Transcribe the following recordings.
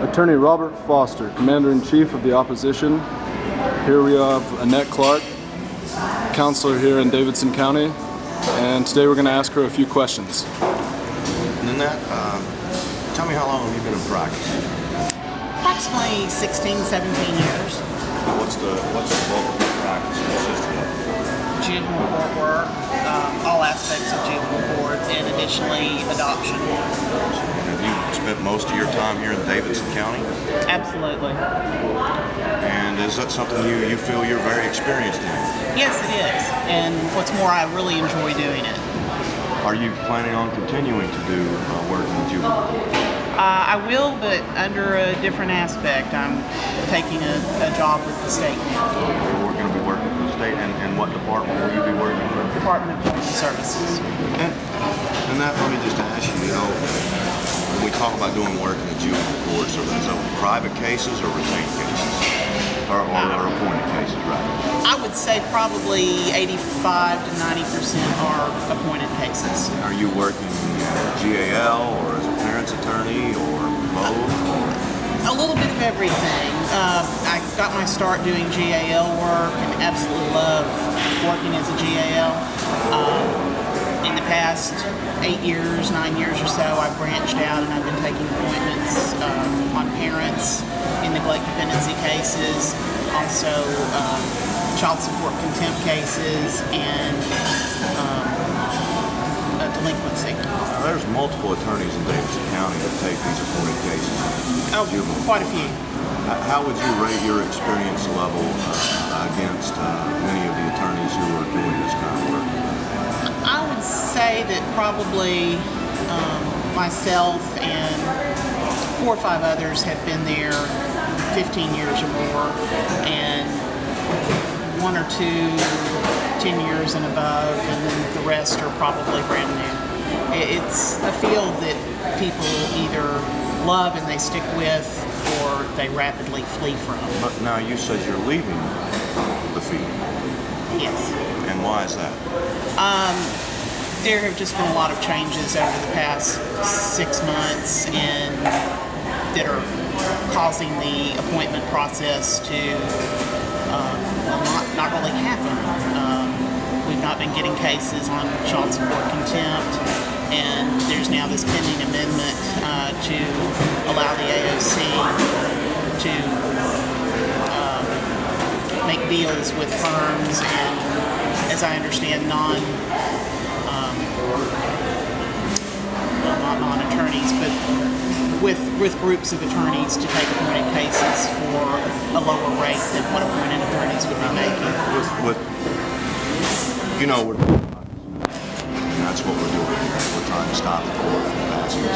Attorney Robert Foster, Commander-in-Chief of the Opposition. Here we have Annette Clark, counselor here in Davidson County, and today we're going to ask her a few questions. Nanette, tell me how long have you been in practice? Approximately 16, 17 years. What's the bulk of your practice consist of? Juvenile court work, all aspects of juvenile court, and additionally adoption. Have you spent most of your time here in Davidson County? Absolutely. And is that something you feel you're very experienced in? Yes, it is. And what's more, I really enjoy doing it. Are you planning on continuing to do work in the juvenile court? I will, but under a different aspect. I'm taking a job with the state now. We're going to be working for the state, and what department will you be working for? Department of Human Services. And that, let me just ask you, when we talk about doing work in the juvenile courts, are those private cases or retained cases? Or appointed cases, rather? I would say probably 85 to 90% are appointed cases. Are you working GAL or as a parent's attorney or both? A little bit of everything. I got my start doing GAL work and absolutely love working as a GAL. In the past 8 years, 9 years or so, I've branched out and I've been taking appointments on parents in neglect dependency cases, also child support contempt cases, and delinquency. There's multiple attorneys in Davidson County that take these appointed cases. Oh, quite a few. How would you rate your experience level against many of the attorneys who are doing this kind of work? I would say that probably myself and 4 or 5 others have been there 15 years or more, and 1 or 2, 10 years and above, and then the rest are probably brand new. It's a field that people either love and they stick with, or they rapidly flee from. But now you said you're leaving the field. Yes. And why is that? There have just been a lot of changes over the past 6 months, and that are causing the appointment process to not really happen. We've not been getting cases on child support contempt, and there's now this pending amendment to allow the AOC to make deals with firms and, as I understand, not non-attorneys, but with groups of attorneys to take appointed cases for a lower rate than what appointed attorneys would be making. And that's what we're doing here. We're trying to stop the court from passing this.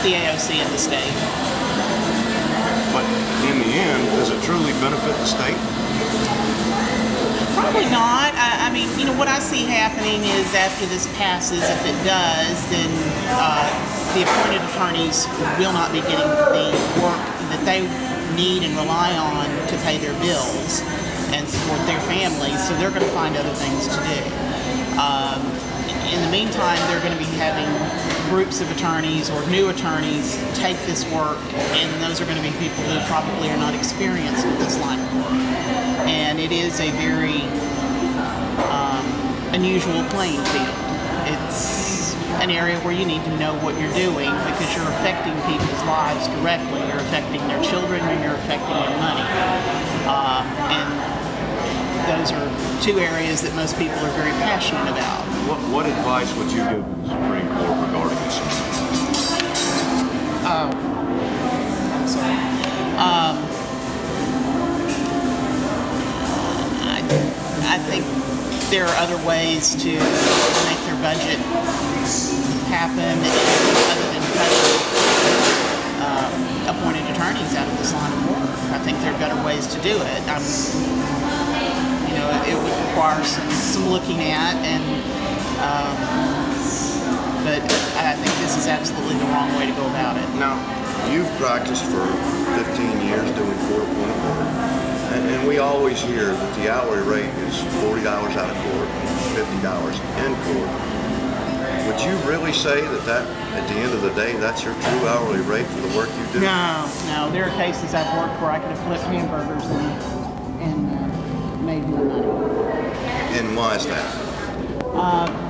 The AOC and the state. But in the end, does it truly benefit the state? Probably not. I mean, what I see happening is after this passes, if it does, then the appointed attorneys will not be getting the work that they need and rely on to pay their bills and support their families, so they're going to find other things to do. In the meantime, they're going to be having groups of attorneys or new attorneys take this work, and those are going to be people who probably are not experienced with this line of work. And it is a very unusual playing field. It's an area where you need to know what you're doing, because you're affecting people's lives directly. You're affecting their children, and you're affecting their money. And those are 2 areas that most people are very passionate about. What advice would you give the Supreme Court regarding this? I'm sorry. I think there are other ways to make their budget happen other than cutting appointed attorneys out of this line of work. I think there are better ways to do it. It would require some looking at, and But I think this is absolutely the wrong way to go about it. Now, you've practiced for 15 years doing court-appointed work, and we always hear that the hourly rate is $40 out of court, $50 in court. Would you really say that at the end of the day, that's your true hourly rate for the work you do? No. There are cases I've worked where I could have flipped hamburgers and made more money. And why is that?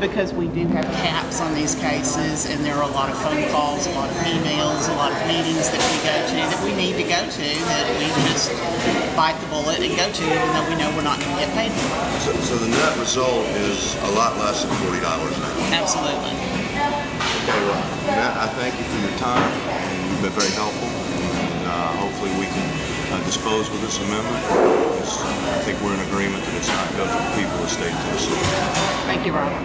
Because we do have caps on these cases, and there are a lot of phone calls, a lot of emails, a lot of meetings that we go to that we need to go to, that we just bite the bullet and go to, even though we know we're not going to get paid for it. So the net result is a lot less than $40 an hour. Absolutely. Okay, well, Matt, I thank you for your time. You've been very helpful, and hopefully we can dispose with this amendment. I think we're in agreement that it's not good for the people of the state of Tennessee. Thank you, Robert.